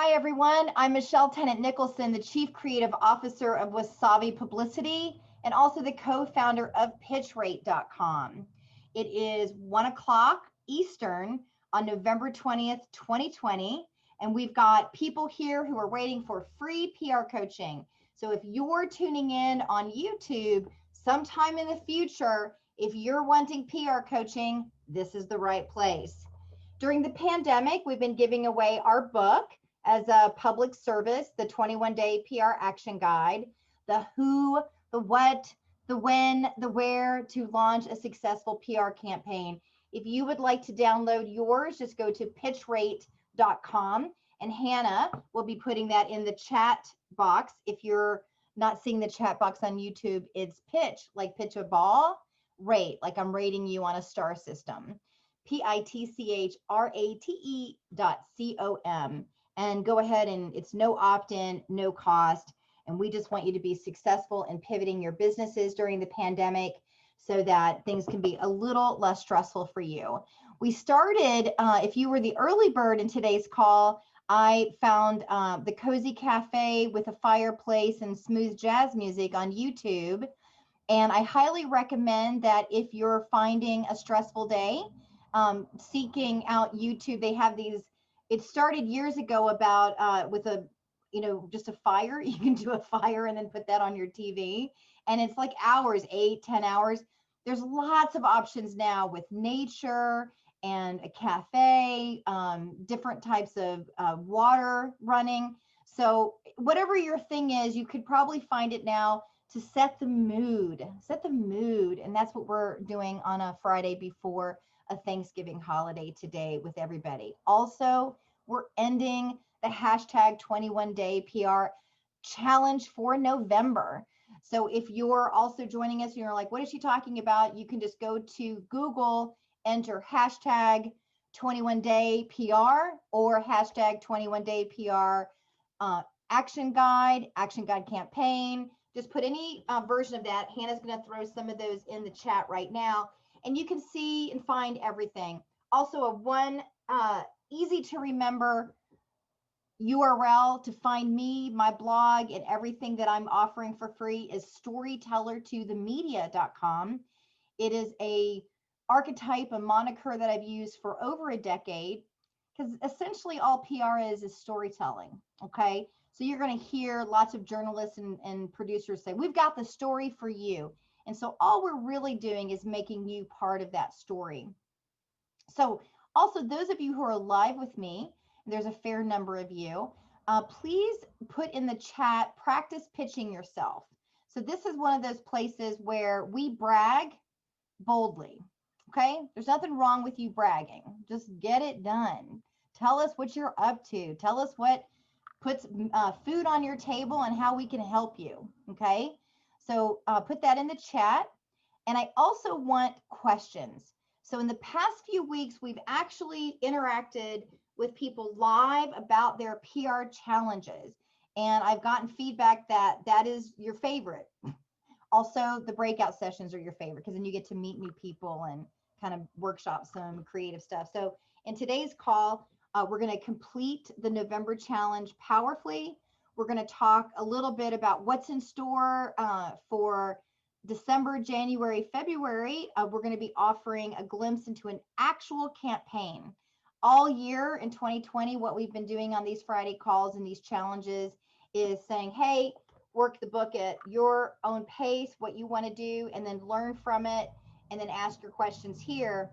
Hi, everyone. I'm Michelle Tennant Nicholson, the Chief Creative Officer of Wasabi Publicity and also the co-founder of PitchRate.com. It is 1 o'clock Eastern on November 20th, 2020, and we've got people here who are waiting for free PR coaching. So if you're tuning in on YouTube sometime in the future, if you're wanting PR coaching, this is the right place. During the pandemic, we've been giving away our book as a public service, the 21-day PR action guide, the who, the what, the when, the where to launch a successful PR campaign. If you would like to download yours, just go to pitchrate.com and Hannah will be putting that in the chat box. If you're not seeing the chat box on YouTube, it's pitch, like pitch a ball, rate, like I'm rating you on a star system. pitchrate.com. And go ahead, and it's no opt-in, no cost. And we just want you to be successful in pivoting your businesses during the pandemic so that things can be a little less stressful for you. We started, if you were the early bird in today's call, I found the Cozy Cafe with a fireplace and smooth jazz music on YouTube. And I highly recommend that if you're finding a stressful day, seeking out YouTube. They have these, it started years ago about with a, just a fire. You can do a fire and then put that on your TV. And it's like hours, 8-10 hours. There's lots of options now with nature and a cafe, different types of water running. So whatever your thing is, you could probably find it now to set the mood. And that's what we're doing on a Friday before a Thanksgiving holiday today with everybody. Also, we're ending the hashtag 21-day PR challenge for November. So if you're also joining us and you're like, what is she talking about? You can just go to Google, enter hashtag 21-day PR or hashtag 21-day PR action guide campaign. Just put any version of that. Hannah's going to throw some of those in the chat right now. And you can see and find everything. Also, a one easy to remember URL to find me, my blog, and everything that I'm offering for free is storytellertothemedia.com. It is a archetype, a moniker that I've used for over a decade, because essentially all PR is storytelling, okay? So you're going to hear lots of journalists and producers say, we've got the story for you. And so all we're really doing is making you part of that story. So also, those of you who are live with me, there's a fair number of you, please put in the chat, practice pitching yourself. So this is one of those places where we brag boldly, okay? There's nothing wrong with you bragging. Just get it done. Tell us what you're up to. Tell us what puts food on your table and how we can help you, okay? So put that in the chat. And I also want questions. So in the past few weeks, we've actually interacted with people live about their PR challenges. And I've gotten feedback that that is your favorite. Also, the breakout sessions are your favorite because then you get to meet new people and kind of workshop some creative stuff. So in today's call, we're going to complete the November challenge powerfully. We're going to talk a little bit about what's in store for December, January, February. We're going to be offering a glimpse into an actual campaign. All year in 2020, what we've been doing on these Friday calls and these challenges is saying, hey, work the book at your own pace, what you want to do, and then learn from it, and then ask your questions here.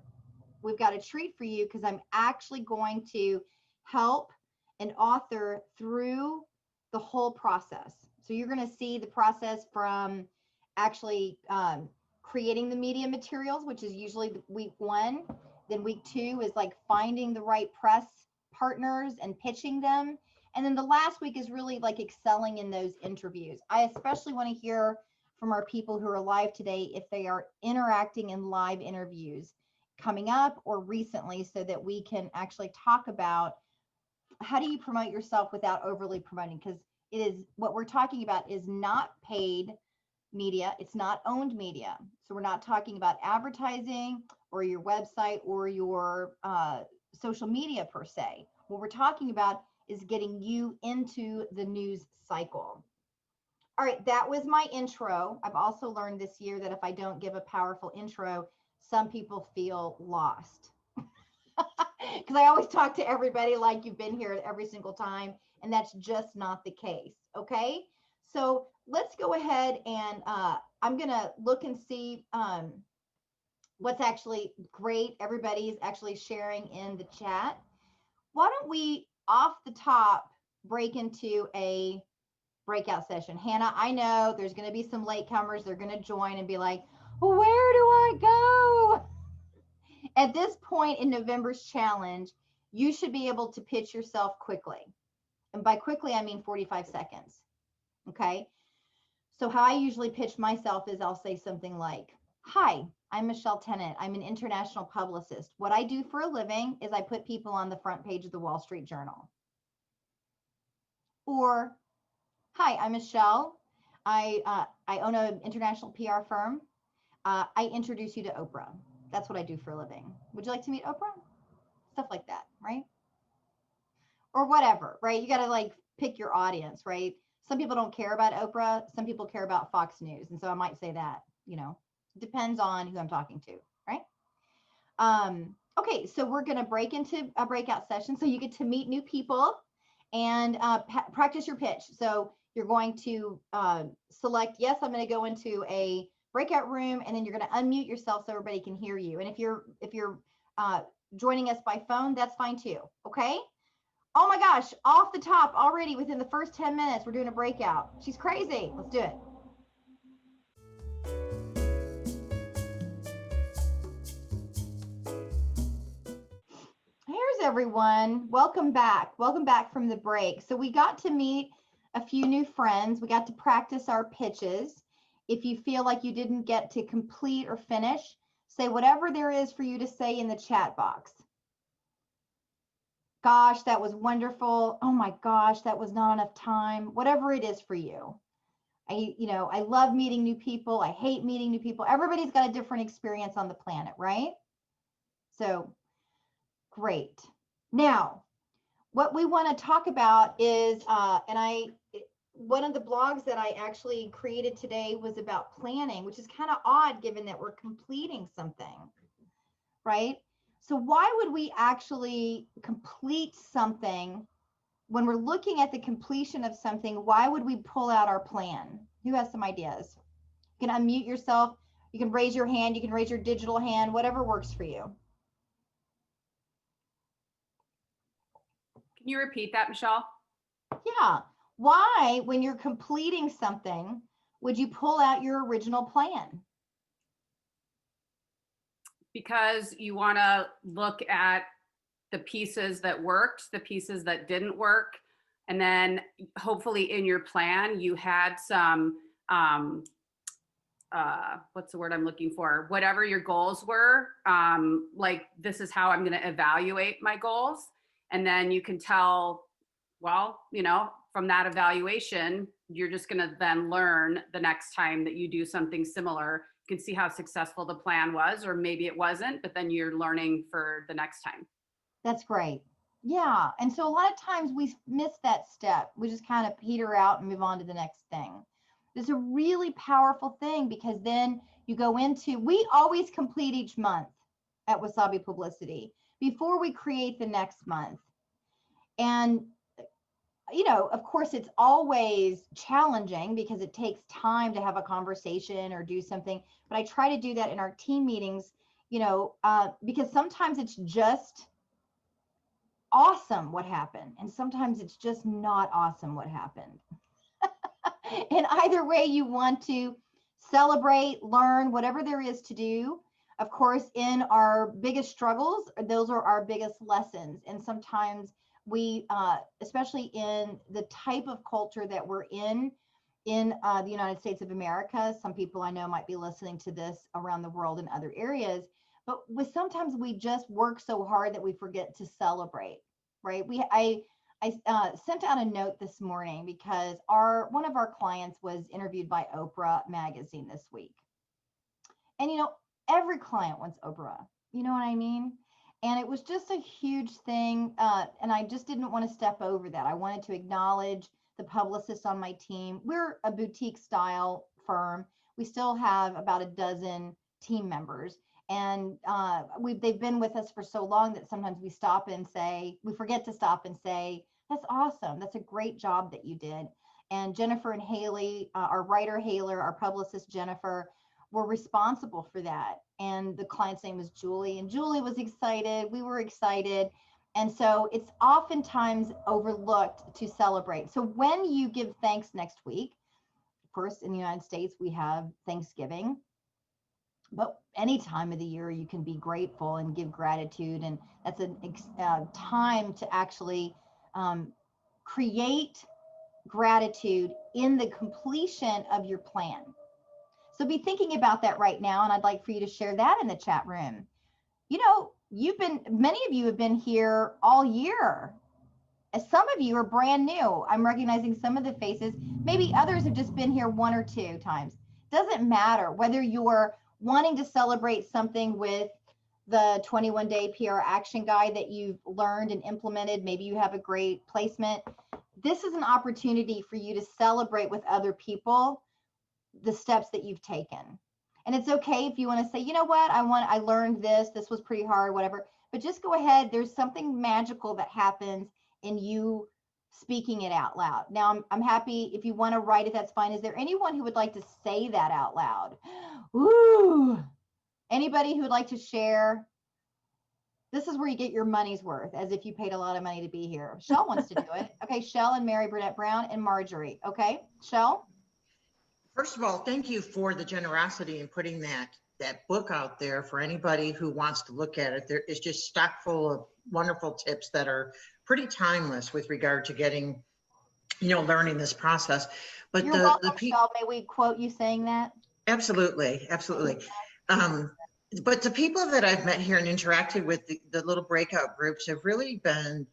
We've got a treat for you because I'm actually going to help an author through the whole process. So you're going to see the process from actually creating the media materials, which is usually week 1. Then week 2 is like finding the right press partners and pitching them. And then the last week is really like excelling in those interviews. I especially want to hear from our people who are live today if they are interacting in live interviews coming up or recently, so that we can actually talk about how do you promote yourself without overly promoting, because it is what we're talking about is not paid media. It's not owned media. So we're not talking about advertising or your website or your social media per se. What we're talking about is getting you into the news cycle. All right, that was my intro. I've also learned this year that if I don't give a powerful intro, some people feel lost. Because I always talk to everybody like you've been here every single time, and that's just not the case. Okay, so let's go ahead and I'm gonna look and see what's actually great. Everybody is actually sharing in the chat. Why don't we, off the top, break into a breakout session? Hannah, I know there's going to be some latecomers. They're going to join and be like, well, where do I go? At this point in November's challenge, you should be able to pitch yourself quickly. And by quickly, I mean 45 seconds. Okay. So how I usually pitch myself is I'll say something like, hi, I'm Michelle Tennant. I'm an international publicist. What I do for a living is I put people on the front page of the Wall Street Journal. Or, hi, I'm Michelle. I own an international PR firm. I introduce you to Oprah. That's what I do for a living. Would you like to meet Oprah? Stuff like that, right? Or whatever, right? You got to like pick your audience, right? Some people don't care about Oprah. Some people care about Fox News. And so I might say that, depends on who I'm talking to, right? Okay, so we're going to break into a breakout session. So you get to meet new people and practice your pitch. So you're going to select, yes, I'm going to go into a breakout room, and then you're going to unmute yourself so everybody can hear you. And if you're joining us by phone, that's fine too. Okay. Oh my gosh, off the top already within the first 10 minutes, we're doing a breakout. She's crazy. Let's do it. Here's everyone. Welcome back. Welcome back from the break. So we got to meet a few new friends. We got to practice our pitches. If you feel like you didn't get to complete or finish, say whatever there is for you to say in the chat box. Gosh, that was wonderful. Oh my gosh, that was not enough time. Whatever it is for you. I love meeting new people. I hate meeting new people. Everybody's got a different experience on the planet, right? So great. Now, what we want to talk about is, one of the blogs that I actually created today was about planning, which is kind of odd given that we're completing something, right? So why would we actually complete something when we're looking at the completion of something? Why would we pull out our plan? Who has some ideas? You can unmute yourself. You can raise your hand. You can raise your digital hand, whatever works for you. Can you repeat that, Michelle? Yeah. Why, when you're completing something, would you pull out your original plan? Because you want to look at the pieces that worked, the pieces that didn't work, and then hopefully in your plan you had some what's the word I'm looking for? Whatever your goals were, like this is how I'm going to evaluate my goals, and then you can tell, well, from that evaluation, you're just going to then learn the next time that you do something similar. You can see how successful the plan was, or maybe it wasn't, but then you're learning for the next time. That's great. Yeah. And so a lot of times we miss that step. We just kind of peter out and move on to the next thing. It's a really powerful thing because then you go into, we always complete each month at Wasabi Publicity before we create the next month. And of course, it's always challenging because it takes time to have a conversation or do something. But I try to do that in our team meetings, because sometimes it's just awesome what happened. And sometimes it's just not awesome what happened. And either way, you want to celebrate, learn, whatever there is to do. Of course, in our biggest struggles, those are our biggest lessons. And sometimes we, especially in the type of culture that we're in the United States of America, some people I know might be listening to this around the world in other areas, but sometimes we just work so hard that we forget to celebrate, right? I sent out a note this morning because one of our clients was interviewed by Oprah magazine this week. And every client wants Oprah, you know what I mean? And it was just a huge thing. And I just didn't want to step over that. I wanted to acknowledge the publicists on my team. We're a boutique style firm. We still have about a dozen team members. And they've been with us for so long that sometimes we forget to stop and say, that's awesome. That's a great job that you did. And Jennifer and Haley, our writer Haler, our publicist Jennifer, were responsible for that. And the client's name was Julie, and Julie was excited. We were excited. And so it's oftentimes overlooked to celebrate. So when you give thanks next week, of course, in the United States, we have Thanksgiving, but any time of the year you can be grateful and give gratitude. And that's a time to actually create gratitude in the completion of your plan. So be thinking about that right now. And I'd like for you to share that in the chat room. You know, many of you have been here all year. Some of you are brand new. I'm recognizing some of the faces. Maybe others have just been here 1 or 2 times. Doesn't matter whether you're wanting to celebrate something with the 21-day PR action guide that you've learned and implemented. Maybe you have a great placement. This is an opportunity for you to celebrate with other people the steps that you've taken. And it's okay if you want to say, you know what, I learned this was pretty hard, whatever, but just go ahead. There's something magical that happens in you speaking it out loud. Now, I'm happy if you want to write it, that's fine. Is there anyone who would like to say that out loud? Ooh, anybody who would like to share? This is where you get your money's worth, as if you paid a lot of money to be here. Shell wants to do it. Okay, Shell and Mary Burnett Brown and Marjorie. Okay, Shell? First of all, thank you for the generosity in putting that book out there for anybody who wants to look at it. There is just stock full of wonderful tips that are pretty timeless with regard to getting, learning this process. But You're welcome, Shell. May we quote you saying that? Absolutely, absolutely. But the people that I've met here and interacted with, the little breakout groups have really been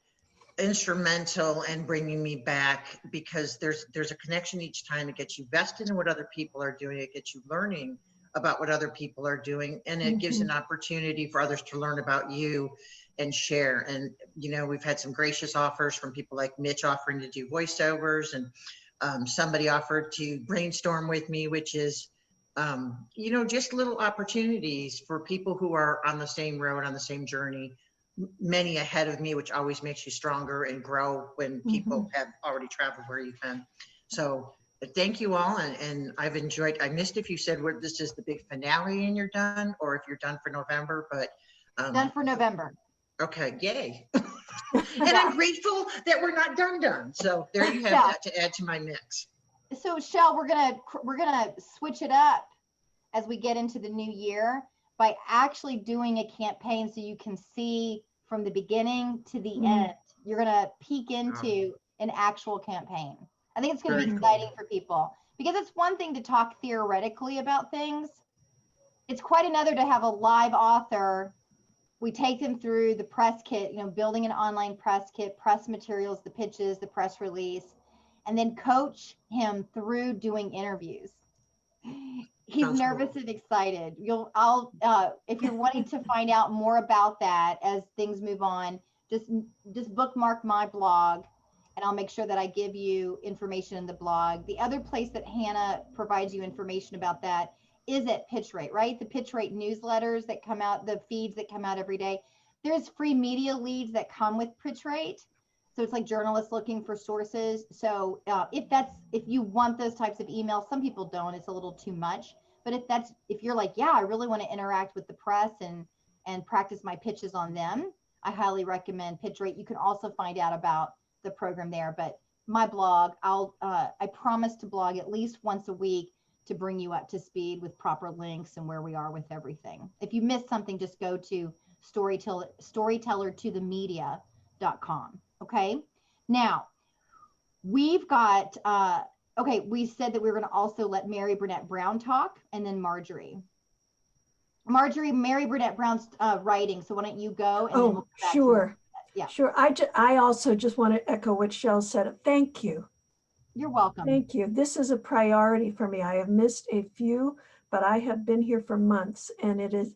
instrumental in bringing me back, because there's a connection each time. It gets you vested in what other people are doing. It gets you learning about what other people are doing, and it gives an opportunity for others to learn about you and share. And we've had some gracious offers from people like Mitch offering to do voiceovers, and somebody offered to brainstorm with me, which is just little opportunities for people who are on the same road, on the same journey, many ahead of me, which always makes you stronger and grow when people have already traveled where you've been. So thank you all. And I've enjoyed, I missed if you said this is the big finale and you're done, or if you're done for November, but. Done for November. Okay, yay. And I'm grateful that we're not done. So there you have that to add to my mix. So Shell, we're gonna switch it up as we get into the new year by actually doing a campaign, so you can see from the beginning to the end. You're gonna peek into an actual campaign. I think it's gonna be exciting for people, because it's one thing to talk theoretically about things. It's quite another to have a live author. We take them through the press kit, building an online press kit, press materials, the pitches, the press release, and then coach him through doing interviews. He's nervous and excited. If you're wanting to find out more about that as things move on, just bookmark my blog, and I'll make sure that I give you information in the blog. The other place that Hannah provides you information about that is at PitchRate, right? The PitchRate newsletters that come out, the feeds that come out every day. There's free media leads that come with PitchRate. So it's like journalists looking for sources. So if you want those types of emails, some people don't, it's a little too much. But if you're like, yeah, I really want to interact with the press and practice my pitches on them, I highly recommend PitchRate. You can also find out about the program there. But my blog, I promise to blog at least once a week to bring you up to speed with proper links and where we are with everything. If you missed something, just go to storytellertothemedia.com. Okay. Now we've got, we said that we were going to also let Mary Burnett Brown talk, and then Marjorie, Mary Burnett Brown's writing. So why don't you go? And then we'll sure. Yeah, sure. I also just want to echo what Shell said. Thank you. You're welcome. Thank you. This is a priority for me. I have missed a few, but I have been here for months, and it is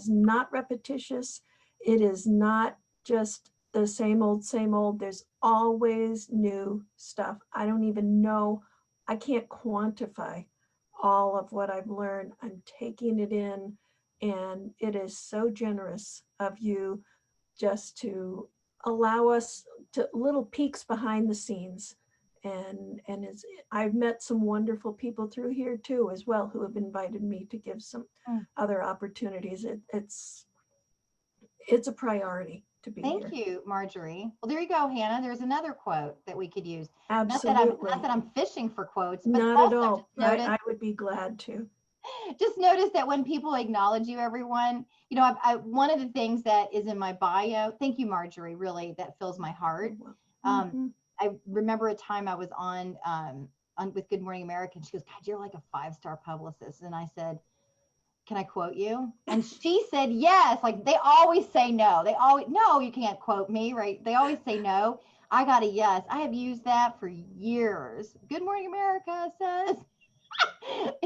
not repetitious. it is not just the same old, same old. There's always new stuff. I don't even know, I can't quantify all of what I've learned. I'm taking it in, and it is so generous of you just to allow us to little peeks behind the scenes. And it's, I've met some wonderful people through here too as well who have invited me to give some other opportunities. It's a priority to be here. Thank you, Marjorie. Well, there you go, Hannah. There's another quote that we could use. Absolutely. Not that I'm fishing for quotes, but Not also at all. just notice, I would be glad to. just notice that when people acknowledge you, everyone, you know, one of the things that is in my bio, thank you, Marjorie, really, that fills my heart. I remember a time I was on with Good Morning America, and she goes, God, you're like a 5-star publicist. And I said, can I quote you? And she said, yes. Like, they always say no. They always, no, you can't quote me, right? They always say no. I got a yes. I have used that for years. Good Morning America says.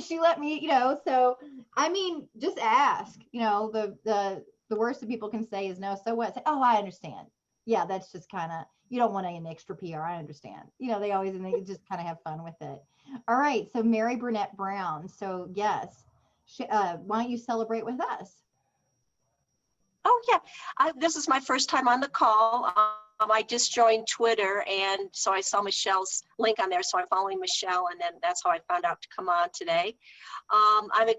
She let me, you know, so I mean, just ask. You know, the worst that people can say is no. So what? Say, oh, I understand. Yeah, that's just kind of, you don't want an extra PR. I understand. You know, they always, and they just kind of have fun with it. All right. So Mary Burnett Brown. So yes, why don't you celebrate with us? Oh yeah, this is my first time on the call. I just joined Twitter, and so I saw Michelle's link on there, so I'm following Michelle, and then that's how I found out to come on today. I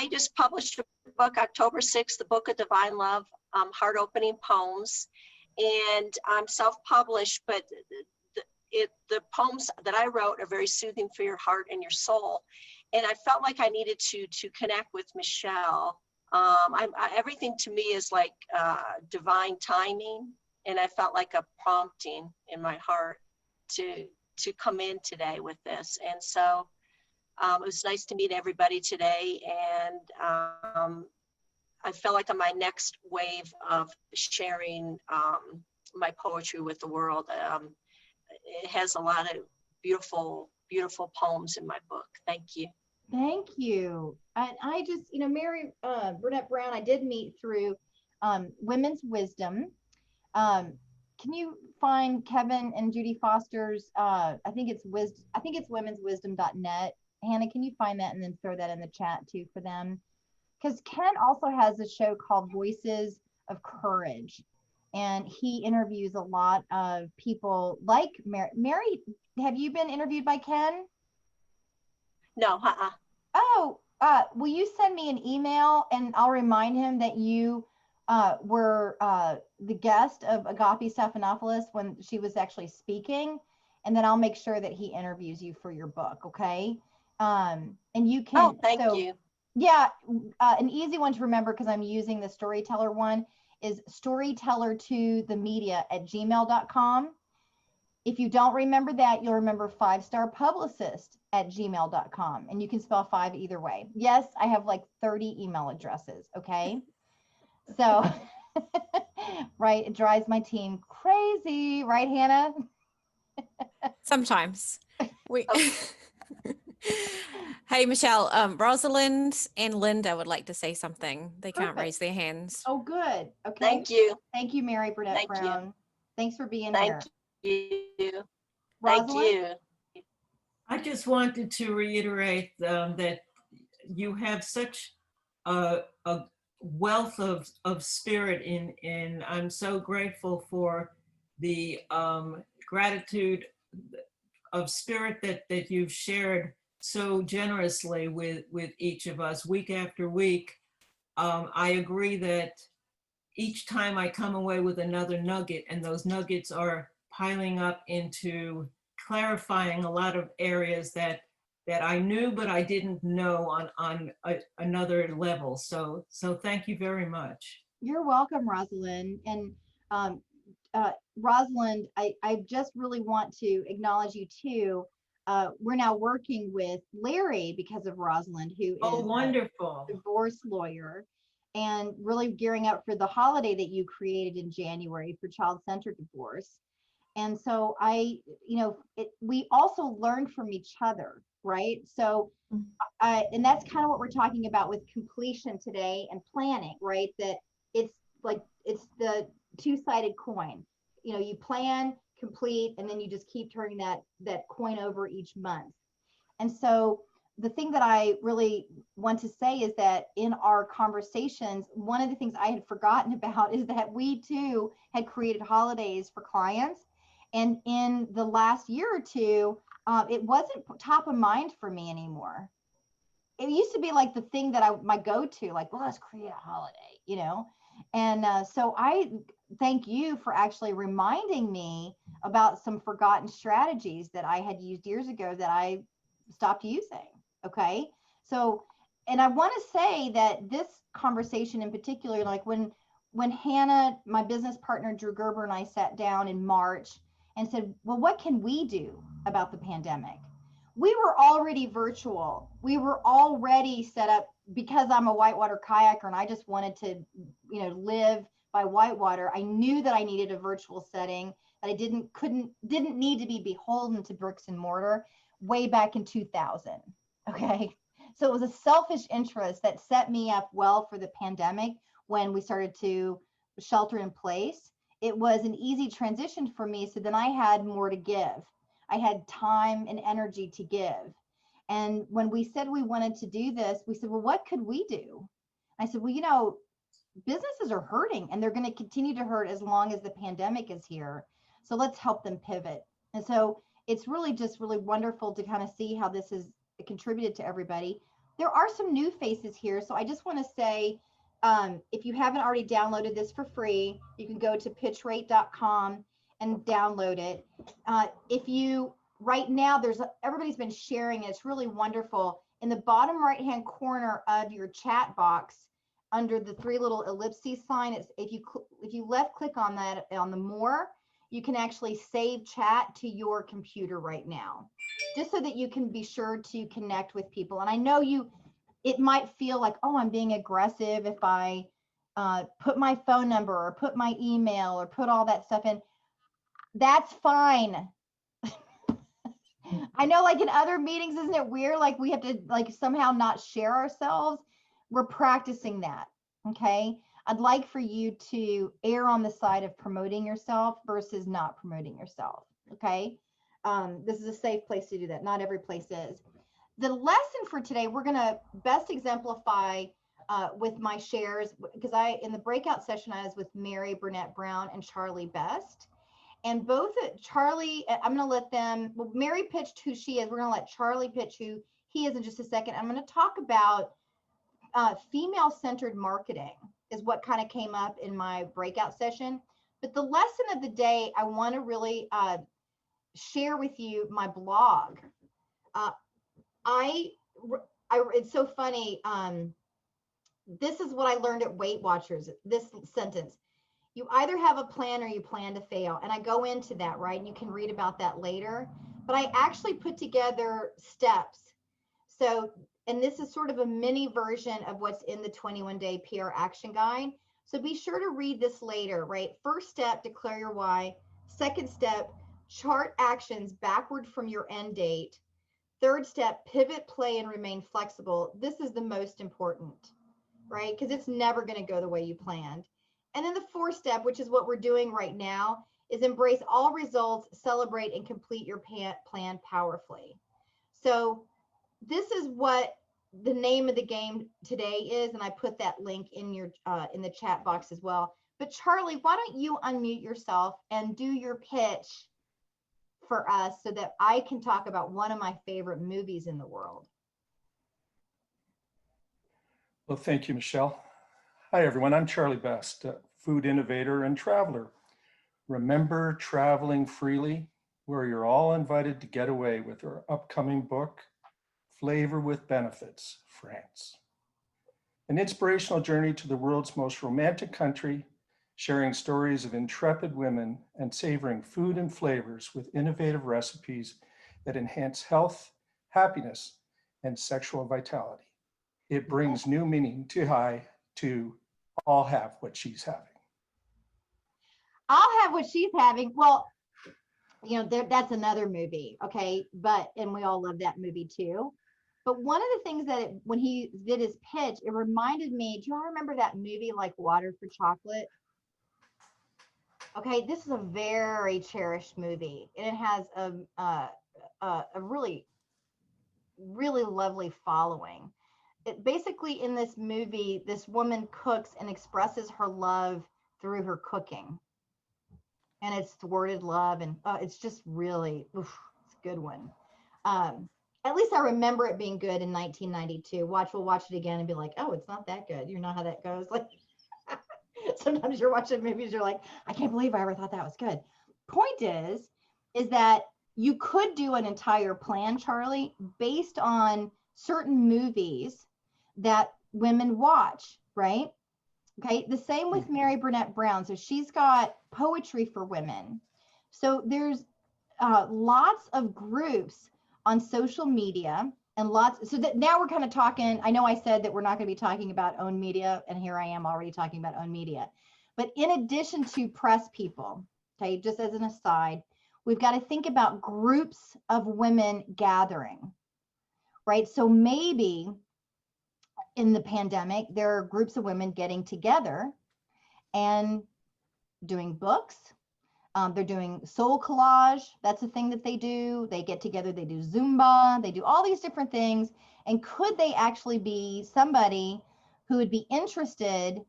just published a book October 6th, the Book of Divine Love, heart-opening poems, and I'm self-published, but the poems that I wrote are very soothing for your heart and your soul, and I felt like I needed to connect with Michelle. Everything to me is like divine timing, and I felt like a prompting in my heart to come in today with this. And so it was nice to meet everybody today, and I feel like on my next wave of sharing my poetry with the world. It has a lot of beautiful, beautiful poems in my book. Thank you. Thank you. I just, you know, Mary Burnett Brown, I did meet through Women's Wisdom. Can you find Kevin and Judy Foster's, I think it's womenswisdom.net. Hannah, can you find that and then throw that in the chat too for them? Because Ken also has a show called Voices of Courage, and he interviews a lot of people like Mary. Mary, have you been interviewed by Ken? No, Oh, will you send me an email and I'll remind him that you were the guest of Agape Stephanopoulos when she was actually speaking, and then I'll make sure that he interviews you for your book, okay? And you can. Oh, thank you. Yeah, an easy one to remember, because I'm using the storyteller one, is storyteller2themedia@gmail.com. If you don't remember that, you'll remember 5starpublicist@gmail.com, and you can spell 5 either way. Yes, I have like 30 email addresses. Okay. So, right. It drives my team crazy. Right, Hannah? Sometimes. Hey, Michelle, Rosalind and Linda would like to say something. They can't raise their hands. Oh, good. Okay. Thank you. Thank you, Mary Burnett Thank Brown. you. Thanks for being Thank here. you. Rosalind? Thank you. I just wanted to reiterate that you have such a wealth of spirit in I'm so grateful for the gratitude of spirit that you've shared so generously with each of us week after week. I agree that each time I come away with another nugget, and those nuggets are piling up into clarifying a lot of areas that I knew, but I didn't know on another level. So thank you very much. You're welcome, Rosalind. And Rosalind, I just really want to acknowledge you too. We're now working with Larry because of Rosalind, who is wonderful. a divorce lawyer, and really gearing up for the holiday that you created in January for child-centered divorce. And so we also learn from each other, right? So And that's kind of what we're talking about with completion today and planning, right? That it's like, it's the two-sided coin. You know, you plan, complete, and then you just keep turning that coin over each month. And so the thing that I really want to say is that in our conversations, one of the things I had forgotten about is that we too had created holidays for clients. And in the last year or two, it wasn't top of mind for me anymore. It used to be like the thing that my go-to, like, well, let's create a holiday, you know? And so I thank you for actually reminding me about some forgotten strategies that I had used years ago that I stopped using. Okay. So, and I want to say that this conversation in particular, like when Hannah, my business partner, Drew Gerber, and I sat down in March and said, well, what can we do about the pandemic? We were already virtual. We were already set up because I'm a whitewater kayaker and I just wanted to, you know, live by whitewater. I knew that I needed a virtual setting, that I didn't need to be beholden to bricks and mortar way back in 2000. Okay. So it was a selfish interest that set me up well for the pandemic when we started to shelter in place. It was an easy transition for me. So then I had more to give. I had time and energy to give. And when we said we wanted to do this, we said, well, what could we do? I said, well, you know, businesses are hurting and they're going to continue to hurt as long as the pandemic is here. So let's help them pivot. And so it's really just really wonderful to kind of see how this has contributed to everybody. There are some new faces here. So I just want to say, if you haven't already downloaded this for free, you can go to pitchrate.com and download it. If you, right now, everybody's been sharing it. It's really wonderful. In the bottom right-hand corner of your chat box, under the three little ellipses sign, if you left click on that, on the more, you can actually save chat to your computer right now, just so that you can be sure to connect with people. And I know it might feel like, oh, I'm being aggressive if I put my phone number or put my email or put all that stuff in. That's fine. I know, like in other meetings, isn't it weird? Like we have to like somehow not share ourselves. We're practicing that. Okay. I'd like for you to err on the side of promoting yourself versus not promoting yourself. Okay. This is a safe place to do that. Not every place is. The lesson for today, we're going to best exemplify with my shares, because in the breakout session, I was with Mary Burnett Brown and Charlie Best. And both Charlie, I'm going to let them, well, Mary pitched who she is. We're going to let Charlie pitch who he is in just a second. I'm going to talk about female-centered marketing is what kind of came up in my breakout session. But the lesson of the day, I want to really share with you my blog. It's so funny. This is what I learned at Weight Watchers, this sentence. You either have a plan or you plan to fail. And I go into that, right? And you can read about that later. But I actually put together steps. So, and this is sort of a mini version of what's in the 21-day PR action guide. So be sure to read this later, right? First step, declare your why. Second step, chart actions backward from your end date. Third step, pivot, play, and remain flexible. This is the most important, right? Because it's never going to go the way you planned. And then the fourth step, which is what we're doing right now, is embrace all results, celebrate, and complete your plan powerfully. So this is what the name of the game today is, and I put that link in your in the chat box as well. But Charlie, why don't you unmute yourself and do your pitch for us so that I can talk about one of my favorite movies in the world. Well, thank you, Michelle. Hi, everyone. I'm Charlie Best, a food innovator and traveler. Remember traveling freely, where you're all invited to get away with our upcoming book, Flavor with Benefits, France. An inspirational journey to the world's most romantic country, sharing stories of intrepid women and savoring food and flavors with innovative recipes that enhance health, happiness, and sexual vitality. It brings new meaning to all have what she's having. I'll have what she's having. Well, you know, that's another movie, okay? And we all love that movie too. But one of the things that when he did his pitch, it reminded me, do y'all remember that movie like Water for Chocolate? Okay, this is a very cherished movie, and it has a really, really lovely following. It basically, in this movie, this woman cooks and expresses her love through her cooking, and it's thwarted love, and it's just really, oof, it's a good one. At least I remember it being good in 1992. We'll watch it again and be like, oh, it's not that good. You know how that goes. Like sometimes you're watching movies, you're like, I can't believe I ever thought that was good. Point is that you could do an entire plan, Charlie, based on certain movies that women watch, right? Okay, the same with Mary Burnett Brown. So she's got poetry for women. So there's lots of groups on social media and lots. So that now we're kind of talking, I know I said that we're not going to be talking about owned media, and here I am already talking about owned media. But in addition to press people, okay, just as an aside, we've got to think about groups of women gathering, right? So maybe in the pandemic, there are groups of women getting together and doing books. They're doing soul collage. That's a thing that they do. They get together, they do Zumba, they do all these different things. And could they actually be somebody who would be interested,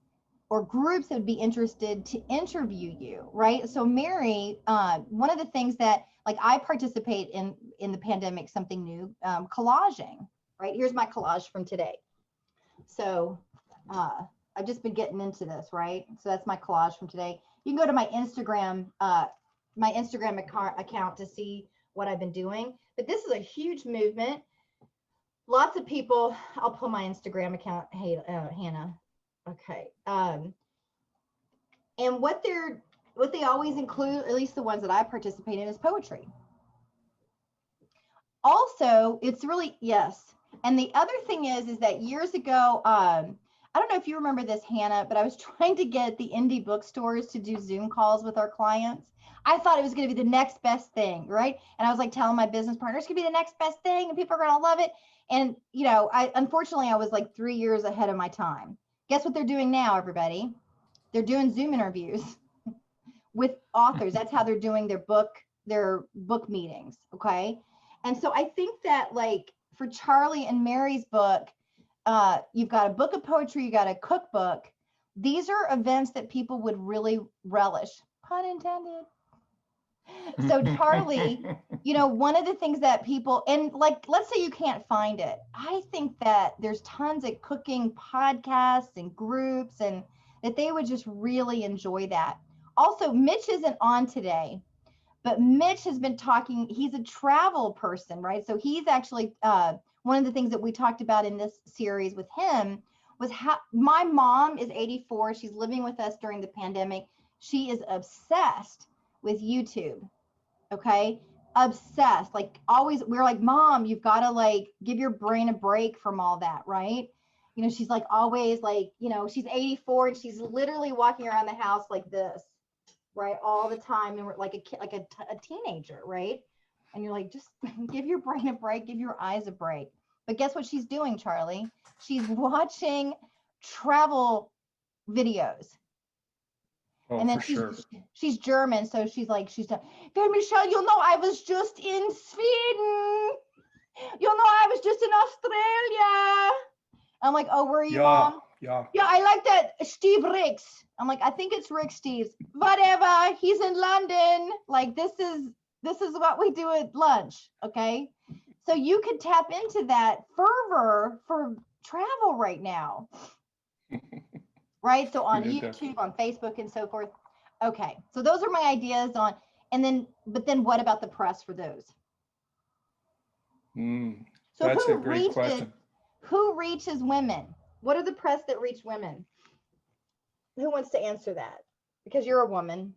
or groups that would be interested to interview you, right? So Mary, one of the things that like I participate in the pandemic, something new, collaging, right? Here's my collage from today. So I've just been getting into this, right? So that's my collage from today. You can go to my Instagram account to see what I've been doing. But this is a huge movement. Lots of people, I'll pull my Instagram account, hey, Hannah. Okay. And what they always include, at least the ones that I participate in, is poetry. Also, it's really, yes. And the other thing is that years ago, I don't know if you remember this, Hannah, but I was trying to get the indie bookstores to do Zoom calls with our clients. I thought it was going to be the next best thing, right? And I was like telling my business partners, it's going to be the next best thing and people are going to love it. And, you know, unfortunately, I was like 3 years ahead of my time. Guess what they're doing now, everybody? They're doing Zoom interviews with authors. That's how they're doing their book meetings, okay? And so I think that like for Charlie and Mary's book, you've got a book of poetry, you got a cookbook. These are events that people would really relish, pun intended. So Charlie, you know, one of the things that people, and like, let's say you can't find it. I think that there's tons of cooking podcasts and groups, and that they would just really enjoy that. Also, Mitch isn't on today, but Mitch has been talking, he's a travel person, right? So he's actually, one of the things that we talked about in this series with him was how my mom is 84. She's living with us during the pandemic. She is obsessed with YouTube. Okay. Obsessed. Like always, we're like, Mom, you've got to like give your brain a break from all that. Right. You know, she's like always like, you know, she's 84 and she's literally walking around the house like this, right, all the time, and we're like a teenager, right? And you're like, just give your brain a break, give your eyes a break. But guess what she's doing, Charlie? She's watching travel videos. Oh, And then she's German, so she's Very Michelle, you know, I was just in Sweden. You know, I was just in Australia. I'm like, oh, were you, Mom? Yeah. Yeah, I like that Steve Ricks. I'm like, I think it's Rick Steves. Whatever, he's in London. Like, this is what we do at lunch, okay? So you could tap into that fervor for travel right now. Right? So on YouTube, on Facebook, and so forth. Okay, so those are my ideas on, but then what about the press for those? So that's a great question. Who reaches women? What are the press that reach women? Who wants to answer that? Because you're a woman.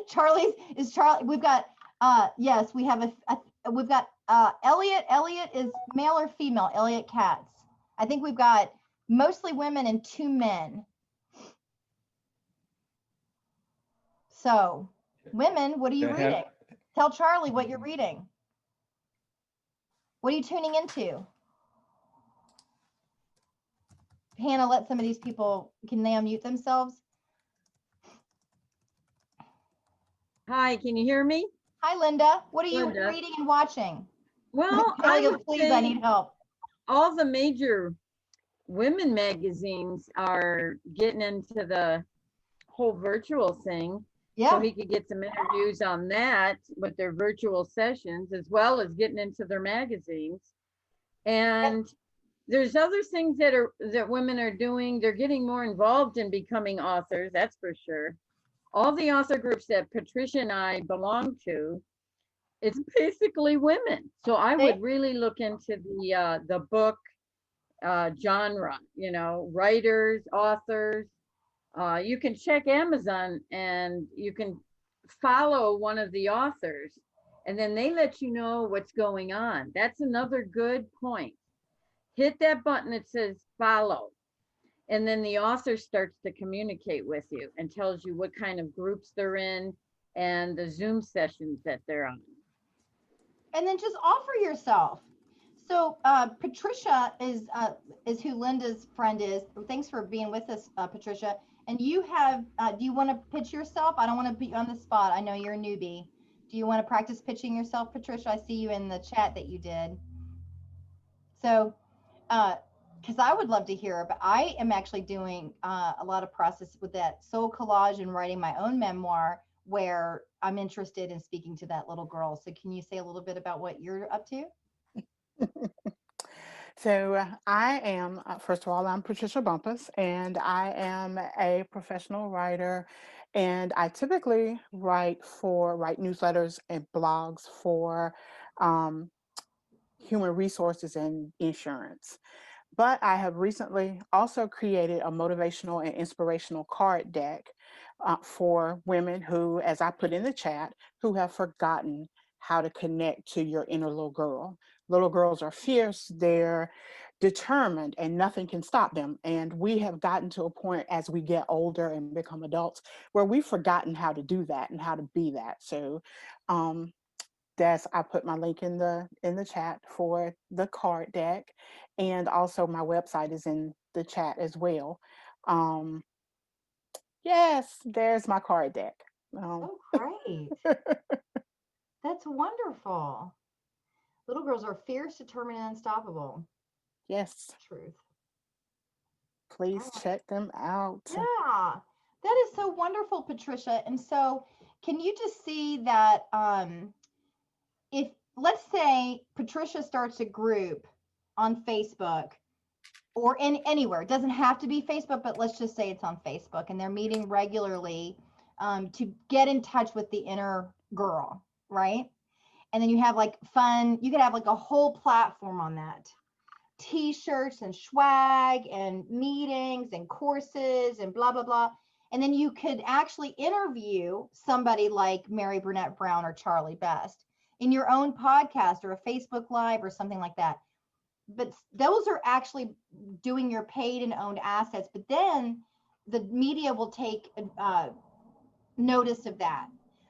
Charlie. We've got, yes, we have we've got Elliot. Elliot is male or female? Elliot Katz. I think we've got mostly women and 2 men. So women, what are you reading? Tell Charlie what you're reading. What are you tuning into? Hannah, let some of these people, can they unmute themselves? Hi, can you hear me? Hi, Linda. What are you Linda. reading and watching? Well, Kelly I goes, would please, I say need help. all the major women magazines are getting into the whole virtual thing. Yeah. So he could get some interviews on that with their virtual sessions, as well as getting into their magazines. And there's other things that women are doing. They're getting more involved in becoming authors, that's for sure. All the author groups that Patricia and I belong to, it's basically women. So I would really look into the book genre, you know, writers, authors. You can check Amazon and you can follow one of the authors, and then they let you know what's going on. That's another good point. Hit that button that says follow, and then the author starts to communicate with you and tells you what kind of groups they're in and the Zoom sessions that they're on. And then just offer yourself. So Patricia is who Linda's friend is. Thanks for being with us, Patricia. And you have, do you want to pitch yourself? I don't want to put you on the spot. I know you're a newbie. Do you want to practice pitching yourself, Patricia? I see you in the chat that you did. So, because I would love to hear, but I am actually doing a lot of process with that soul collage and writing my own memoir where I'm interested in speaking to that little girl. So can you say a little bit about what you're up to? So I am, first of all, I'm Patricia Bumpus, and I am a professional writer, and I typically write newsletters and blogs for human resources and insurance. But I have recently also created a motivational and inspirational card deck for women who, as I put in the chat, who have forgotten how to connect to your inner little girl. Little girls are fierce, they're determined, and nothing can stop them. And we have gotten to a point as we get older and become adults where we've forgotten how to do that and how to be that. So I put my link in the chat for the card deck, and also my website is in the chat as well. Yes, there's my card deck. Oh, great. That's wonderful. Little girls are fierce, determined, and unstoppable. Yes. Truth. Please check them out. Yeah, that is so wonderful, Patricia. And so can you just see that if, let's say Patricia starts a group on Facebook or in anywhere, it doesn't have to be Facebook, but let's just say it's on Facebook and they're meeting regularly to get in touch with the inner girl, right? And then you have like fun, you could have like a whole platform on that. T-shirts and swag and meetings and courses and blah, blah, blah. And then you could actually interview somebody like Mary Burnett Brown or Charlie Best in your own podcast or a Facebook Live or something like that. But those are actually doing your paid and owned assets. But then the media will take notice of that.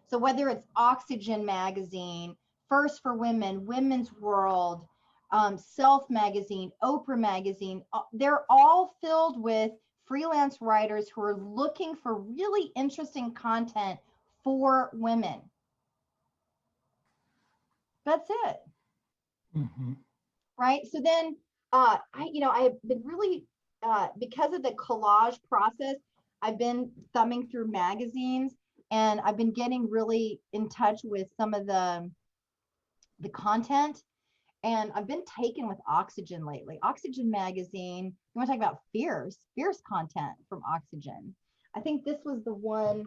So whether it's Oxygen Magazine, First for Women, Women's World, Self Magazine, Oprah Magazine, they're all filled with freelance writers who are looking for really interesting content for women. That's it. Mm-hmm. Right. So then I've been really because of the collage process, I've been thumbing through magazines and I've been getting really in touch with some of the content. And I've been taken with Oxygen lately. Oxygen Magazine, you want to talk about fierce content from Oxygen. I think this was the one,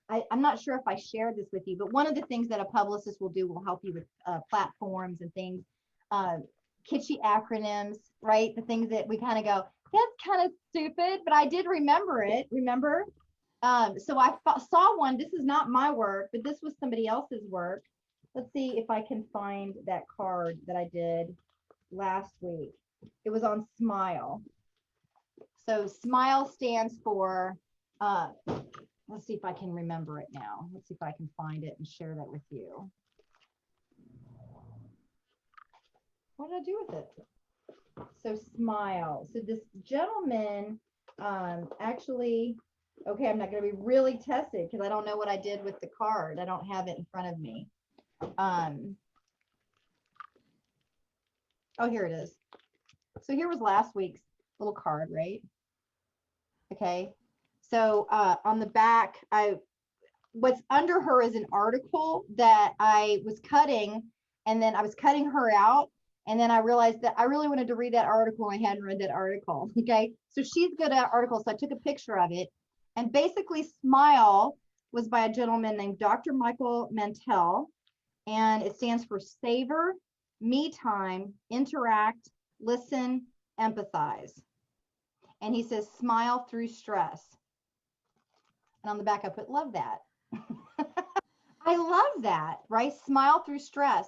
I'm not sure if I shared this with you, but one of the things that a publicist will do will help you with platforms and things, kitschy acronyms, right? The things that we kind of go, that's kind of stupid, but I did remember it, remember? So I saw one, this is not my work, but this was somebody else's work. Let's see if I can find that card that I did last week. It was on SMILE. So SMILE stands for, let's see if I can remember it now. Let's see if I can find it and share that with you. what did I do with it? So smile. So this gentleman actually, okay, I'm not going to be really tested because I don't know what I did with the card. I don't have it in front of me. Oh, here it is. So here was last week's little card, right? Okay. So on the back, what's under her is an article that I was cutting, and then I was cutting her out. And then I realized that I really wanted to read that article. I hadn't read that article. Okay. So she's good at articles. So I took a picture of it. And basically, Smile was by a gentleman named Dr. Michael Mantell. And it stands for savor, me time, interact, listen, empathize. And he says, smile through stress. And on the back, I put, love that. I love that, right? Smile through stress.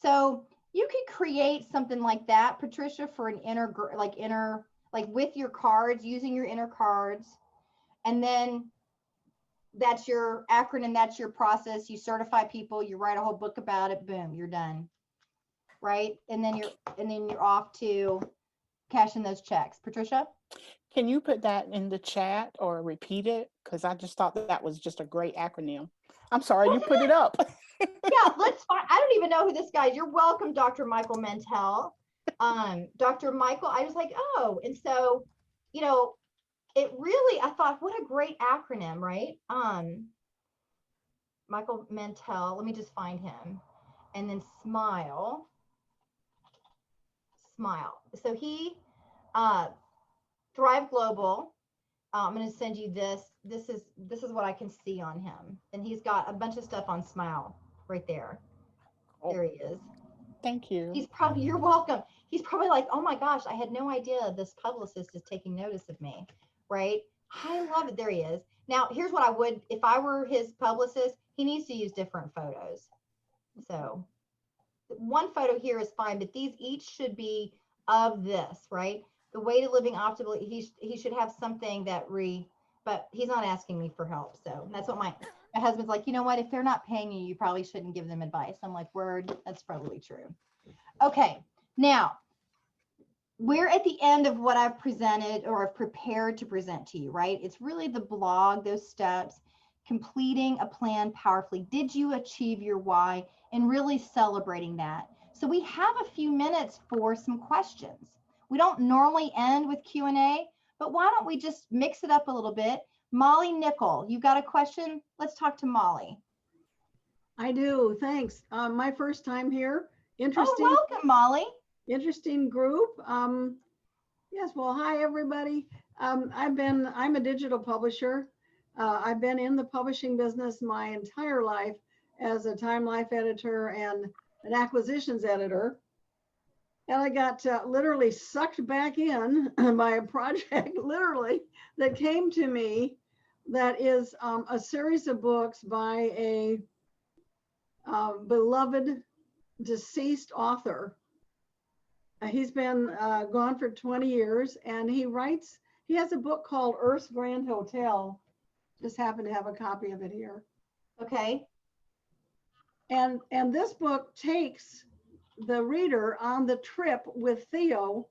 So you could create something like that, Patricia, for an inner, like with your cards, using your inner cards. And then that's your acronym, that's your process. You certify people, you write a whole book about it, boom, you're done. Right? And then you're off to cash in those checks. Patricia? Can you put that in the chat or repeat it? Because I just thought that was just a great acronym. I'm sorry, you put it up. Yeah, let's find. I don't even know who this guy is. You're welcome, Dr. Michael Mantell. Dr. Michael, I was like, oh, and so, you know, it really, I thought, what a great acronym, right? Michael Mantell, let me just find him. And then smile. So he, Thrive Global. I'm going to send you this. This is what I can see on him. And he's got a bunch of stuff on Smile right there. Oh, there he is. Thank you. He's probably, you're welcome. He's probably like, oh my gosh, I had no idea this publicist is taking notice of me, right? I love it. There he is. Now, here's what I would, if I were his publicist, he needs to use different photos. So one photo here is fine, but these each should be of this, right? The way to living optimally, he should have something that but he's not asking me for help. So that's what my husband's like, you know what, if they're not paying you, you probably shouldn't give them advice. I'm like, word, that's probably true. Okay, now we're at the end of what I've presented or I've prepared to present to you, right? It's really the blog, those steps, completing a plan powerfully. Did you achieve your why? And really celebrating that. So we have a few minutes for some questions. We don't normally end with Q&A, but why don't we just mix it up a little bit? Molly Nickel, you got a question? Let's talk to Molly. I do, thanks. My first time here. Interesting. Oh, welcome, Molly. Interesting group. Yes, well, hi, everybody. I'm a digital publisher. I've been in the publishing business my entire life as a Time Life editor and an acquisitions editor. And I got literally sucked back in by a project, literally, that came to me that is a series of books by a beloved deceased author. He's been gone for 20 years, and he has a book called Earth's Grand Hotel. Just happen to have a copy of it here. Okay. And this book takes the reader on the trip with Theo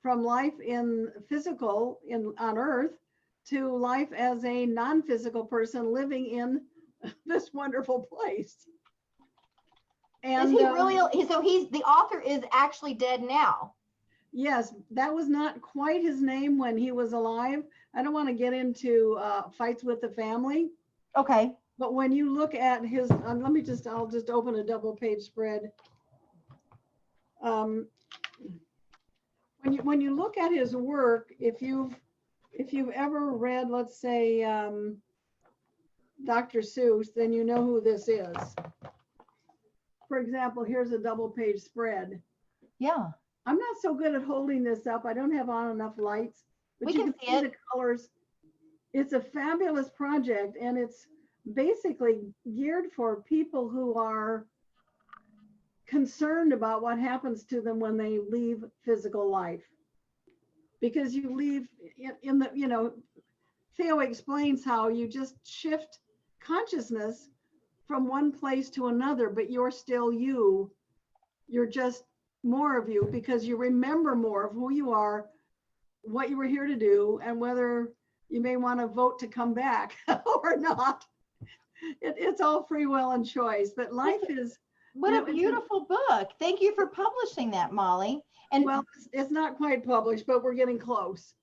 from life in physical on Earth to life as a non-physical person living in this wonderful place. And is he really, so the author is actually dead now? Yes, that was not quite his name when he was alive. I don't want to get into fights with the family. Okay. But when you look at his, I'll just open a double page spread. When you look at his work, if you've ever read, let's say, Dr. Seuss, then you know who this is. For example, here's a double page spread. Yeah. I'm not so good at holding this up. I don't have on enough lights, but you can see the colors. It's a fabulous project, and it's basically geared for people who are concerned about what happens to them when they leave physical life. Because you leave in the, Theo explains how you just shift consciousness from one place to another, but you're still you. You're just more of you because you remember more of who you are, what you were here to do, and whether you may want to vote to come back or not. It's all free will and choice, but life is. What a beautiful book. Thank you for publishing that, Molly. And well, it's not quite published, but we're getting close.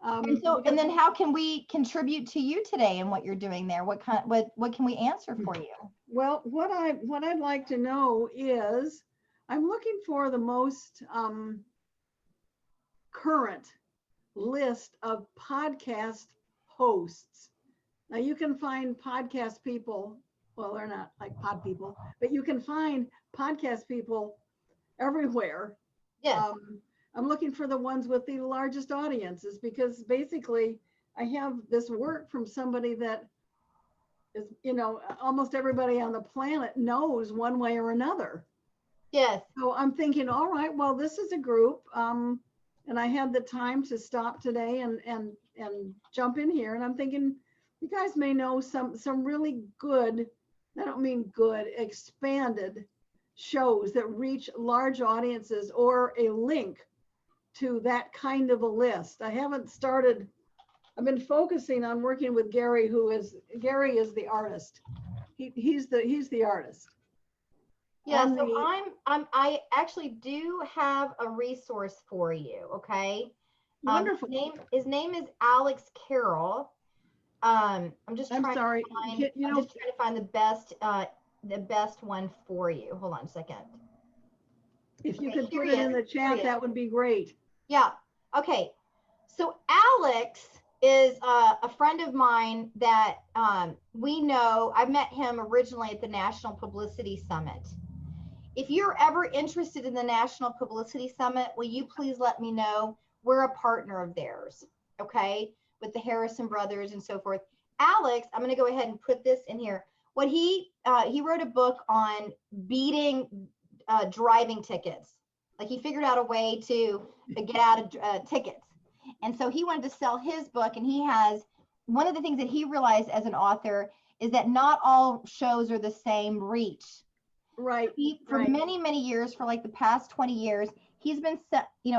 And then how can we contribute to you today and what you're doing there? What can we answer for you? Well, what I'd like to know is I'm looking for the most current list of podcast hosts. Now you can find podcast people, well, they're not like pod people, but you can find podcast people everywhere. Yes. I'm looking for the ones with the largest audiences because basically I have this work from somebody that is, almost everybody on the planet knows one way or another. Yes. So I'm thinking, all right, well, this is a group. And I had the time to stop today and jump in here. And I'm thinking, you guys may know some really good, I don't mean good, expanded shows that reach large audiences or a link to that kind of a list. I haven't started, I've been focusing on working with Gary, Gary is the artist. He's the artist. Yeah, so I actually do have a resource for you, okay? Wonderful. His name is Alex Carroll. I'm just trying to find the best one for you. Hold on a second. If you could put it in the chat, that would be great. Yeah. Okay. So Alex is a friend of mine that we know. I met him originally at the National Publicity Summit. If you're ever interested in the National Publicity Summit, will you please let me know? We're a partner of theirs, okay? With the Harrison brothers and so forth. Alex, I'm going to go ahead and put this in here. What he wrote a book on beating driving tickets. Like he figured out a way to get out of tickets. And so he wanted to sell his book. And he has, one of the things that he realized as an author is that not all shows are the same reach. Right. For many, many years, for like the past 20 years, he's been,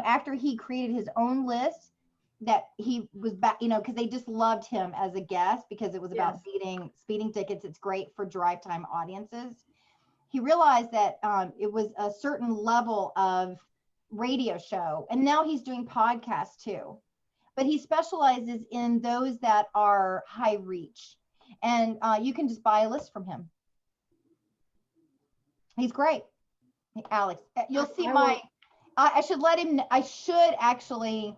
after he created his own list, that he was back, because they just loved him as a guest because it was about speeding tickets. It's great for drive time audiences. He realized that it was a certain level of radio show, and now he's doing podcasts too. But he specializes in those that are high reach, and you can just buy a list from him. He's great, Alex. You'll see I should actually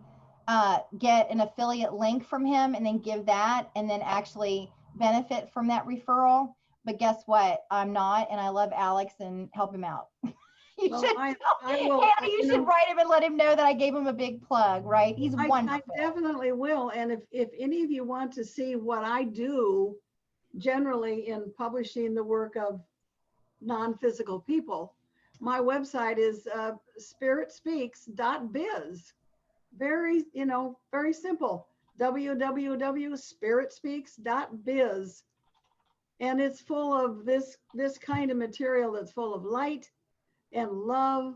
get an affiliate link from him and then give that and then actually benefit from that referral. But guess what? I'm not, and I love Alex and help him out. You should write him and let him know that I gave him a big plug, right? He's wonderful. I definitely will. And if any of you want to see what I do generally in publishing the work of non-physical people, my website is spiritspeaks.biz. Very simple. www.spiritspeaks.biz. And it's full of this kind of material that's full of light and love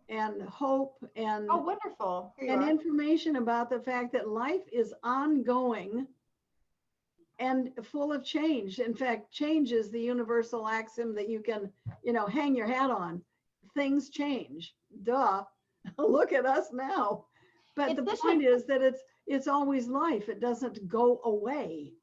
and hope and wonderful. And information about the fact that life is ongoing and full of change. In fact, change is the universal axiom that you can, hang your hat on. Things change. Duh. Look at us now. But the point is that it's always life. It doesn't go away.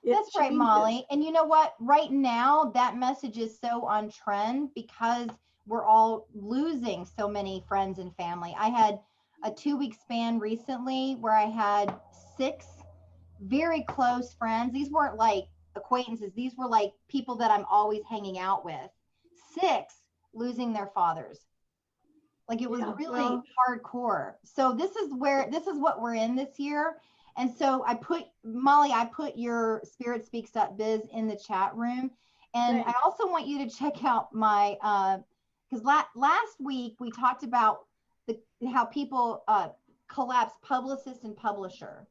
That's right, Molly. And you know what? Right now, that message is so on trend because we're all losing so many friends and family. I had a 2-week span recently where I had 6 very close friends. These weren't like acquaintances. These were like people that I'm always hanging out with. 6 losing their fathers. Like it was really hardcore. So this is what we're in this year. And so I put your spiritspeaks.biz in the chat room. And I also want you to check out my, because last week we talked about how people collapse publicist and publisher.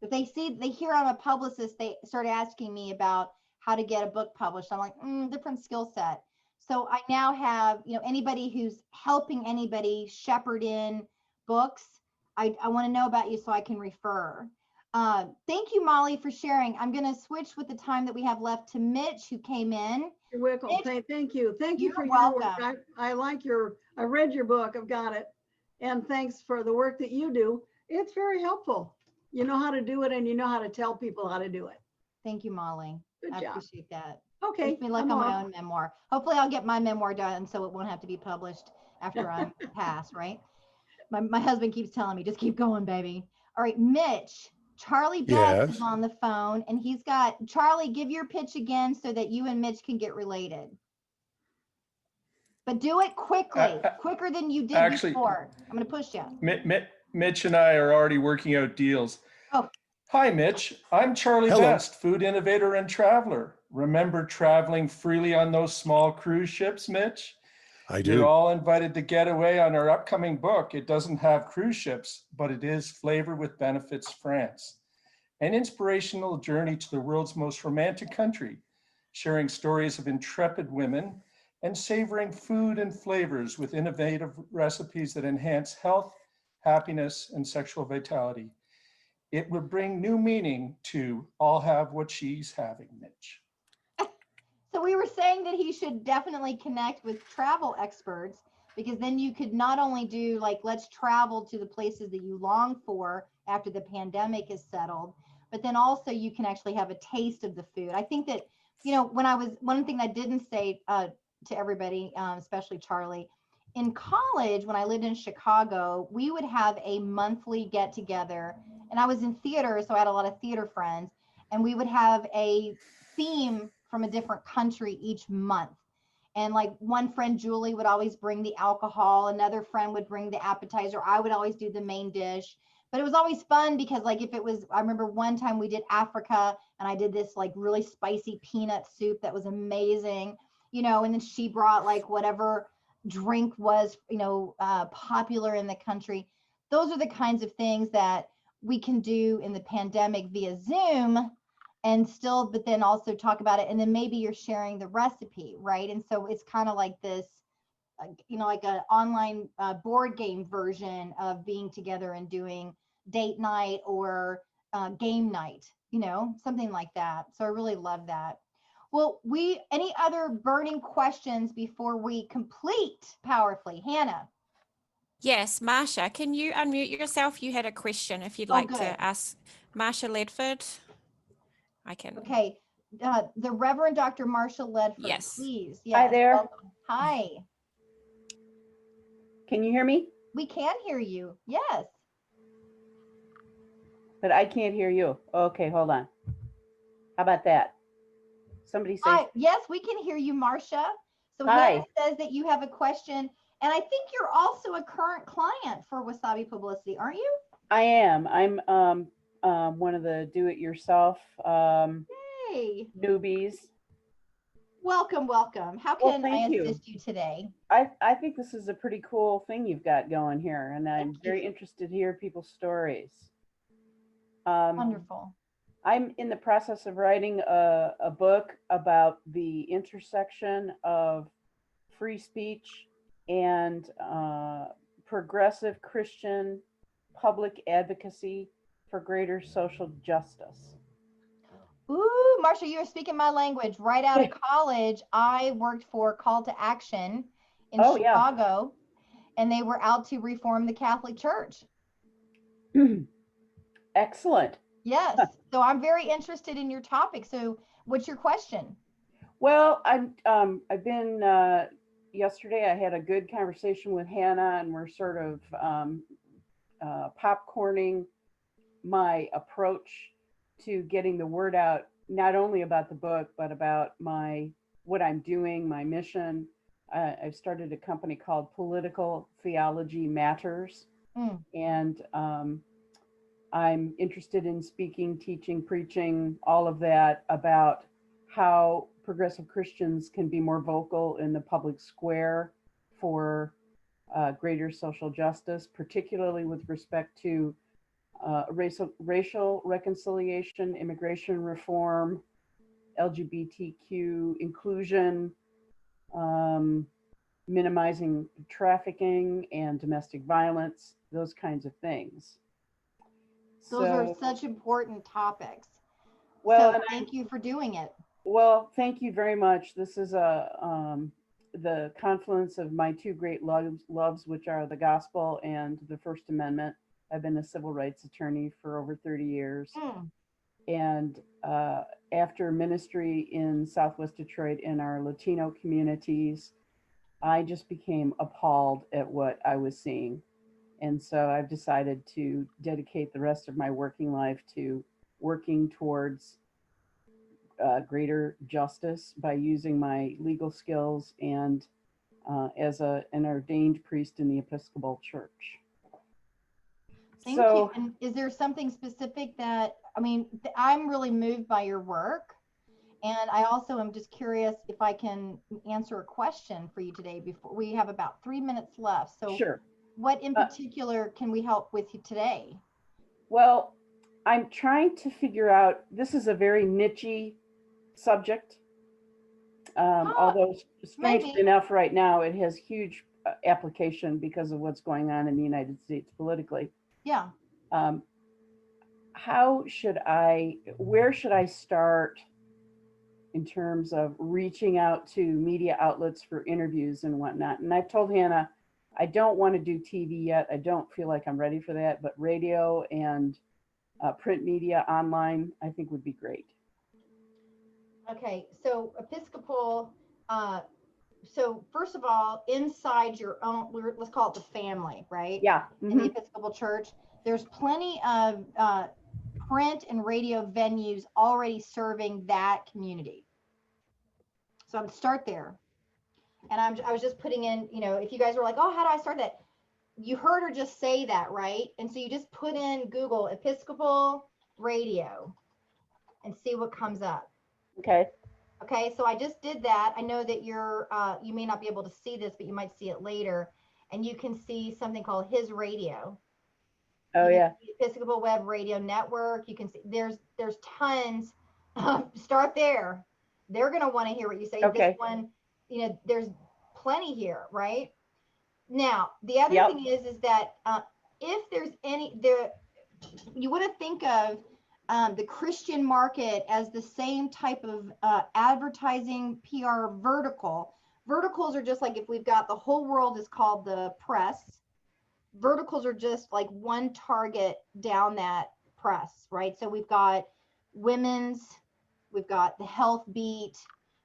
If they hear I'm a publicist, they start asking me about how to get a book published. I'm like, different skill set. So I now have, anybody who's helping anybody shepherd in books. I want to know about you so I can refer. Thank you, Molly, for sharing. I'm going to switch with the time that we have left to Mitch, who came in. You're welcome. Mitch, Thank you. Thank you you're for your welcome. work. I read your book. I've got it. And thanks for the work that you do. It's very helpful. You know how to do it and you know how to tell people how to do it. Thank you, Molly. Good I job. appreciate that. Okay. Wish me luck I'm on my off. own memoir. Hopefully I'll get my memoir done so it won't have to be published after I pass, right? My husband keeps telling me, just keep going, baby. All right, Mitch, Charlie Best is Yes. on the phone, and he's got, Charlie, give your pitch again so that you and Mitch can get related. But do it quickly, quicker than you did Actually, before. I'm going to push you. Mitch and I are already working out deals. Oh. Hi, Mitch. I'm Charlie Hello. Best, food innovator and traveler. Remember traveling freely on those small cruise ships, Mitch? I You're do. all invited to Getaway on our upcoming book. It doesn't have cruise ships, but it is Flavor with Benefits France, an inspirational journey to the world's most romantic country, sharing stories of intrepid women and savoring food and flavors with innovative recipes that enhance health, happiness, and sexual vitality. It will bring new meaning to I'll have what she's having, Mitch. So we were saying that he should definitely connect with travel experts, because then you could not only do like, let's travel to the places that you long for after the pandemic is settled, but then also you can actually have a taste of the food. I think that, one thing I didn't say to everybody, especially Charlie, in college, when I lived in Chicago, we would have a monthly get together, and I was in theater, so I had a lot of theater friends, and we would have a theme from a different country each month. And like one friend, Julie, would always bring the alcohol. Another friend would bring the appetizer. I would always do the main dish. But it was always fun because like if it was, I remember one time we did Africa and I did this like really spicy peanut soup that was amazing, and then she brought like whatever drink was, popular in the country. Those are the kinds of things that we can do in the pandemic via Zoom and still, but then also talk about it. And then maybe you're sharing the recipe, right? And so it's kind of like this, like an online board game version of being together and doing date night or game night, something like that. So I really love that. Well, any other burning questions before we complete Powerfully? Hannah. Yes, Marsha, can you unmute yourself? You had a question if you'd like to ask Marsha Ledford. I can. Okay. The Reverend Dr. Marsha Ledford, yes. Please. Yes. Hi there. Welcome. Hi. Can you hear me? We can hear you. Yes. But I can't hear you. Okay, hold on. How about that? Somebody say. Hi. Yes, we can hear you, Marsha. So Hi. Hannah says that you have a question, and I think you're also a current client for Wasabi Publicity, aren't you? I am. I'm one of the do-it-yourself Hey. newbies. Welcome, welcome. How can I assist you today? I think this is a pretty cool thing you've got going here, and I'm very interested to hear people's stories. Wonderful. I'm in the process of writing a book about the intersection of free speech and progressive Christian public advocacy for greater social justice. Ooh, Marsha, you're speaking my language. Right out of college, I worked for Call to Action in Chicago, and they were out to reform the Catholic Church. Excellent. Yes. So I'm very interested in your topic. So what's your question? Well, I've been, yesterday I had a good conversation with Hannah, and we're sort of popcorning my approach to getting the word out, not only about the book, but about what I'm doing, my mission. I've started a company called Political Theology Matters. And I'm interested in speaking, teaching, preaching, all of that about how progressive Christians can be more vocal in the public square for greater social justice, particularly with respect to racial reconciliation, immigration reform, LGBTQ inclusion, minimizing trafficking and domestic violence, those kinds of things. Those are such important topics. Well, so thank you for doing it. Well, thank you very much. This is the confluence of my two great loves, which are the gospel and the First Amendment. I've been a civil rights attorney for over 30 years. And after ministry in Southwest Detroit in our Latino communities, I just became appalled at what I was seeing. And so I've decided to dedicate the rest of my working life to working towards greater justice by using my legal skills and as an ordained priest in the Episcopal Church. Thank you. And is there something specific that, I mean, I'm really moved by your work. And I also am just curious if I can answer a question for you today before we have about 3 minutes left. So sure. What in particular can we help with you today? Well, I'm trying to figure out, this is a very niche-y subject. Although strangely enough, right now, it has huge application because of what's going on in the United States politically. Yeah. Where should I start in terms of reaching out to media outlets for interviews and whatnot? And I've told Hannah, I don't want to do TV yet. I don't feel like I'm ready for that, but radio and print media online, I think would be great. Okay, so Episcopal, so first of all, inside your own, let's call it the family, right? Yeah. In the Episcopal Church, there's plenty of print and radio venues already serving that community. So I'm start there. And I was just putting in, you know, if you guys were like, oh, how do I start that? You heard her just say that, right? And so you just put in Google Episcopal radio and see what comes up. Okay. Okay, so I just did that. I know that you're, you may not be able to see this, but you might see it later. And you can see something called His Radio. Oh, yeah. Episcopal Web Radio Network. You can see there's tons. Start there. They're going to want to hear what you say. Okay. This one, you know, there's plenty here, right? Now, the other thing is that if there's any, you want to think of the Christian market as the same type of advertising PR vertical. Verticals are just like if we've got the whole world is called the press. Verticals are just like one target down that press, right? So we've got women's, we've got the health beat,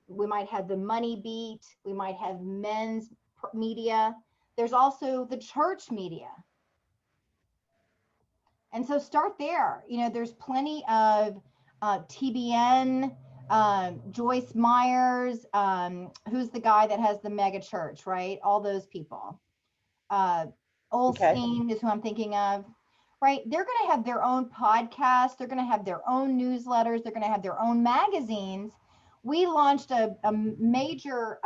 we might have the money beat, we might have men's media. There's also the church media. And so start there. You know, there's plenty of TBN, Joyce Myers, who's the guy that has the mega church, right? All those people. Olstein is who I'm thinking of, right? They're going to have their own podcasts. They're going to have their own newsletters. They're going to have their own magazines. We launched a major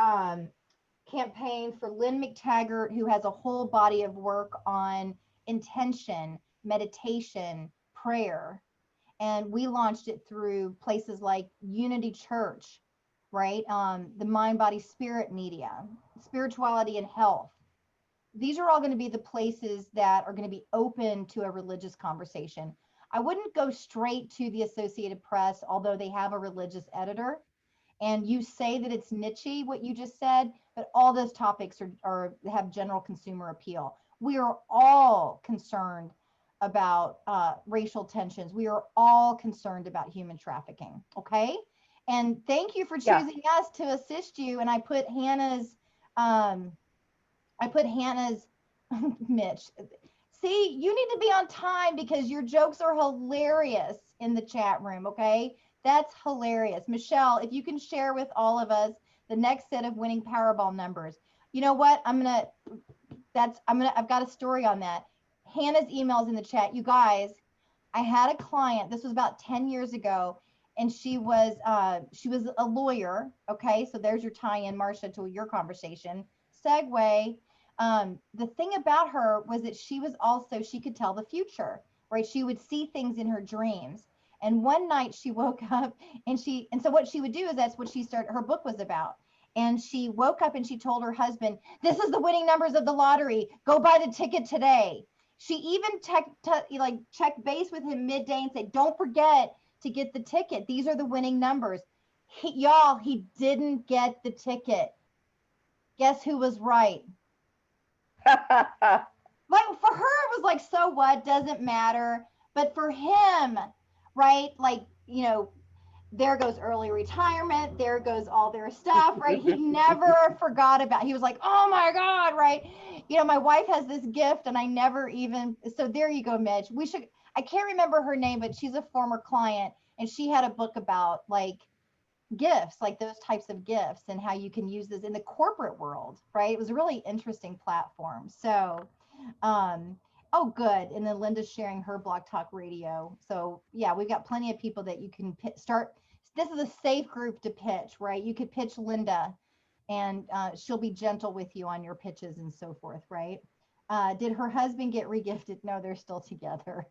campaign for Lynn McTaggart, who has a whole body of work on intention, meditation, prayer. And we launched it through places like Unity Church, right? The Mind, Body, Spirit media, spirituality and health. These are all going to be the places that are going to be open to a religious conversation. I wouldn't go straight to the Associated Press, although they have a religious editor. And you say that it's niche-y, what you just said, but all those topics have general consumer appeal. We are all concerned about racial tensions. We are all concerned about human trafficking, okay? And thank you for choosing us to assist you. And I put Hannah's, Mitch. See, you need to be on time because your jokes are hilarious in the chat room, okay? That's hilarious. Michelle, if you can share with all of us the next set of winning Powerball numbers. You know what? I've got a story on that. Hannah's email's in the chat. You guys, I had a client, this was about 10 years ago, and she was a lawyer. Okay, so there's your tie-in, Marcia, to your conversation. Segue. The thing about her was that she could tell the future, right? She would see things in her dreams. And one night she woke up and so what she would do is that's what her book was about. And she woke up and she told her husband, "This is the winning numbers of the lottery. Go buy the ticket today." She even checked base with him midday and said, "Don't forget to get the ticket. These are the winning numbers." Y'all, he didn't get the ticket. Guess who was right? Like, for her, it was like, so what? Doesn't matter. But for him, right? Like, you know, there goes early retirement. There goes all their stuff, right? He never forgot about, he was like, oh my God, right? You know, my wife has this gift and I never even, so there you go, Mitch. I can't remember her name, but she's a former client and she had a book about like gifts, like those types of gifts and how you can use this in the corporate world, right? It was a really interesting platform. So, oh, good. And then Linda's sharing her Blog Talk Radio. So yeah, we've got plenty of people that you can start. This is a safe group to pitch, right? You could pitch Linda and she'll be gentle with you on your pitches and so forth, right? Did her husband get regifted? No, they're still together.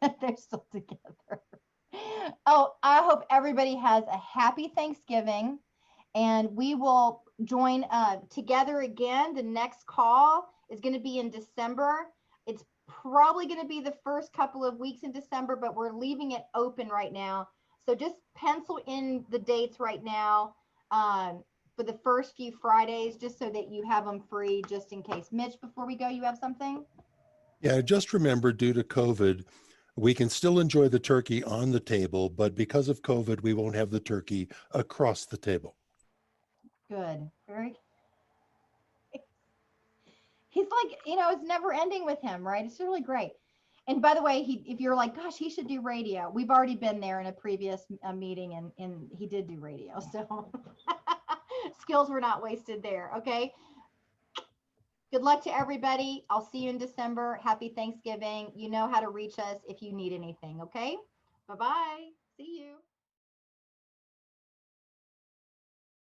They're still together. Oh, I hope everybody has a happy Thanksgiving, and we will join together again. The next call is going to be in December. It's probably going to be the first couple of weeks in December, but we're leaving it open right now. So just pencil in the dates right now for the first few Fridays, just so that you have them free, just in case. Mitch, before we go, you have something? Yeah, just remember, due to COVID, we can still enjoy the turkey on the table, but because of COVID, we won't have the turkey across the table. Good. Very. He's like, you know, it's never ending with him, right? It's really great. And by the way, if you're like, gosh, he should do radio, we've already been there in a previous meeting, and he did do radio. So skills were not wasted there. Okay. Good luck to everybody. I'll see you in December. Happy Thanksgiving. You know how to reach us if you need anything. Okay. Bye-bye. See you.